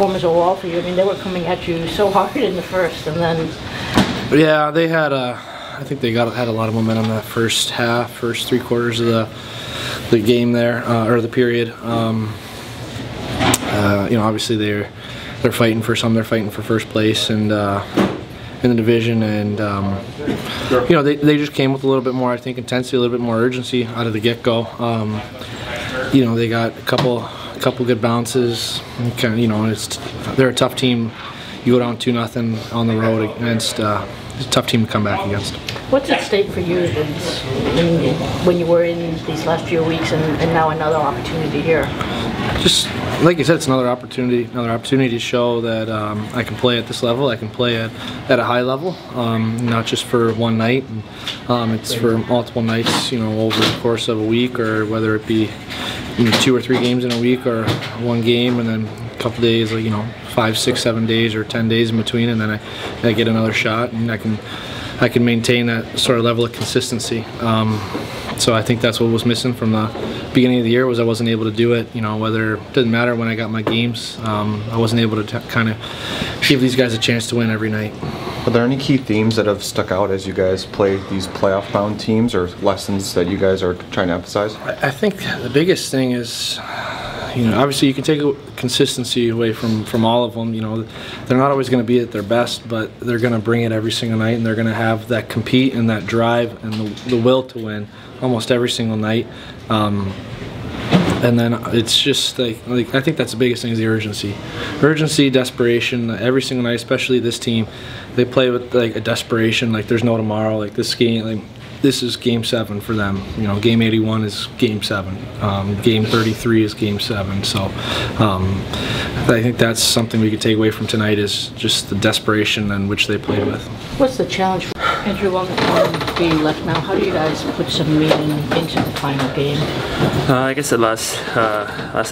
Performance overall for you. I mean, they were coming at you so hard in the first, and then. Yeah, they had. I think they had a lot of momentum that first half, first 3 quarters of the game there, or the period. You know, obviously they're fighting for some. They're fighting for first place and in the division, and you know, they just came with a little bit more, I think, intensity, a little bit more urgency out of the get-go. You know, they got a couple good bounces. You know, they're a tough team. You go down 2-0 on the road against a tough team to come back against. What's at stake for you when you were in these last few weeks and now another opportunity here? Just like you said, it's another opportunity to show that I can play at this level. I can play at a high level, not just for one night. It's for multiple nights, you know, over the course of a week, or whether it be 2 or 3 games in a week, or 1 game and then a couple days, like, you know, 5, 6, 7 days or 10 days in between, and then I get another shot, and I can maintain that sort of level of consistency. So I think that's what was missing from the beginning of the year, was I wasn't able to do it. You know, whether it didn't matter when I got my games, I wasn't able to kind of give these guys a chance to win every night. Are there any key themes that have stuck out as you guys play these playoff-bound teams, or lessons that you guys are trying to emphasize? I think the biggest thing is, you know, obviously you can take consistency away from all of them. You know, they're not always going to be at their best, but they're going to bring it every single night, and they're going to have that compete and that drive and the will to win almost every single night. And then it's just like I think that's the biggest thing, is the urgency, desperation. Every single night, especially this team, they play with like a desperation, like there's no tomorrow. Like this game, like this is Game 7 for them. You know, Game 81 is Game 7. Game 33 is Game 7. So I think that's something we could take away from tonight, is just the desperation in which they played with. What's the challenge for Andrew being left now? How do you guys put some meaning into the final game? Like I said last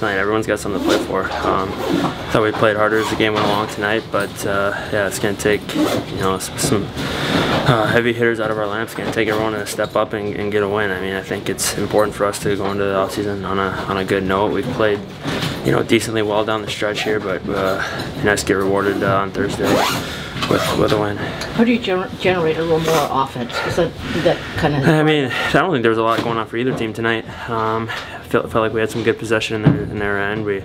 night, everyone's got something to play for. Thought we played harder as the game went along tonight, but yeah, it's going to take, you know, some heavy hitters out of our lineup. It's going to take everyone to step up and get a win. I mean, I think it's important for us to go into the offseason on a good note. We've played, you know, decently well down the stretch here, but nice to get rewarded on Thursday with a win. How do you generate a little more offense? Is that kind of? I mean, I don't think there was a lot going on for either team tonight. Felt like we had some good possession in their end. We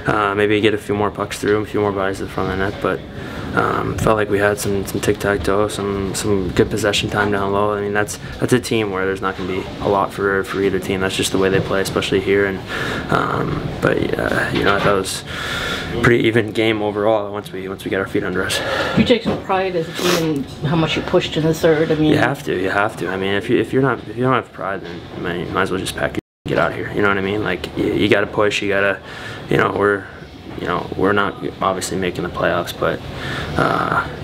maybe get a few more pucks through, a few more bodies to the front of the net, but felt like we had some tic-tac-toe, some good possession time down low. I mean, that's a team where there's not going to be a lot for either team. That's just the way they play, especially here. And but you know, I thought it was a pretty even game overall once we get our feet under us. You take some pride as a team in how much you pushed in the third. I mean, you have to. I mean, if you don't have pride, then you might as well just pack it and get out of here. You know what I mean? Like, you got to push. You got to, you know, we're not obviously making the playoffs, but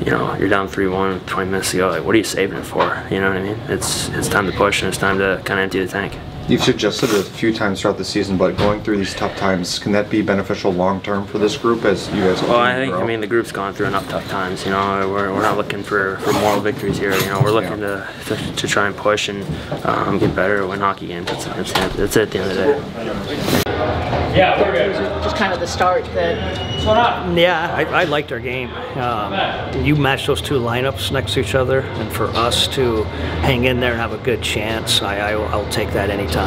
you know, you're down 3-1 20 minutes to go. Like, what are you saving it for? You know what I mean? It's time to push, and it's time to kind of empty the tank. You've suggested it a few times throughout the season, but going through these tough times, can that be beneficial long term for this group as you guys? Well, I mean, the group's gone through enough tough times. You know, we're not looking for moral victories here. You know, we're looking to try and push and get better, win hockey games. That's it at the end of the day. Yeah, we're good. Just kind of the start that. Yeah, I liked our game. You match those 2 lineups next to each other, and for us to hang in there and have a good chance, I'll take that anytime.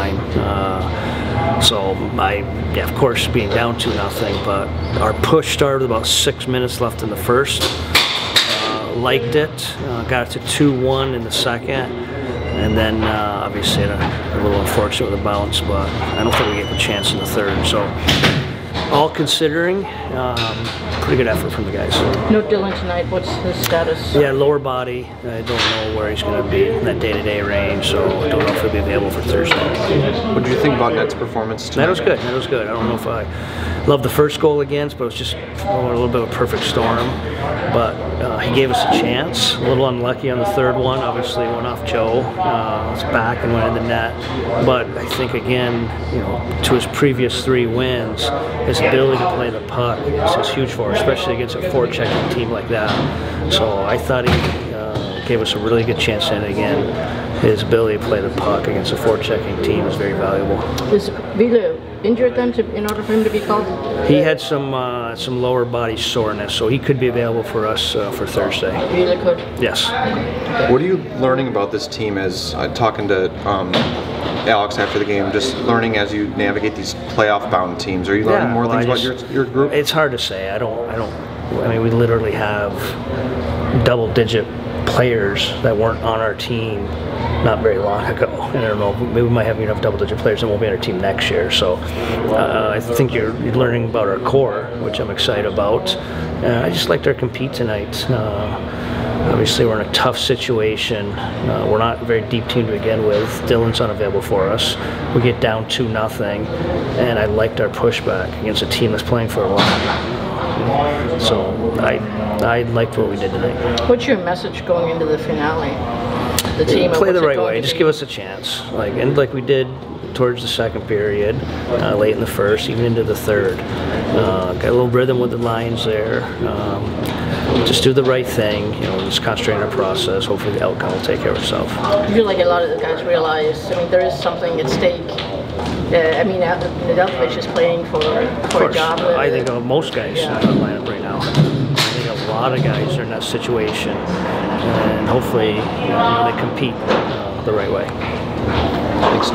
So yeah, of course, being down 2-0, but our push started about 6 minutes left in the first. Liked it. Got it to 2-1 in the second. And then obviously a little unfortunate with the bounce, but I don't think we gave a chance in the third. So all considering, pretty good effort from the guys. No Dylan tonight. What's his status? Yeah, lower body. I don't know where he's going to be in that day-to-day range, so I don't know if he'll be available for Thursday. What did you think about Ned's performance tonight? That was good. That was good. I don't know if I loved the first goal against, but it was just a little bit of a perfect storm. But he gave us a chance. A little unlucky on the third one. Obviously went off Joe. Was back and went in the net. But I think, again, you know, to his previous 3 wins, his ability to play the puck is huge for us, especially against a forechecking team like that. So I thought he gave us a really good chance in it again. His ability to play the puck against a forechecking team is very valuable. Is Ville injured then in order for him to be called? He had some lower body soreness, so he could be available for us for Thursday. Really could. Yes. What are you learning about this team as talking to Alex after the game, just learning as you navigate these playoff-bound teams? Are you learning more things about your group? It's hard to say. I mean, we literally have double-digit players that weren't on our team not very long ago. And I don't know, maybe we might have enough double-digit players that won't be on our team next year. So I think you're learning about our core, which I'm excited about. I just liked our compete tonight. Obviously, we're in a tough situation. We're not a very deep team to begin with. Dylan's unavailable for us. We get down 2-0, and I liked our pushback against a team that's playing for a while. So I liked what we did tonight. What's your message going into the finale? The team play the right way. Just give us a chance, like we did towards the second period, late in the first, even into the third. Got a little rhythm with the lines there. Just do the right thing, just concentrate on our process. Hopefully the outcome will take care of itself. I feel like a lot of the guys realize, I mean, there is something at stake. I mean, Nedeljkovic is playing for a job. I think most guys in the lineup right now. I think a lot of guys are in that situation, and hopefully they compete the right way. Thanks.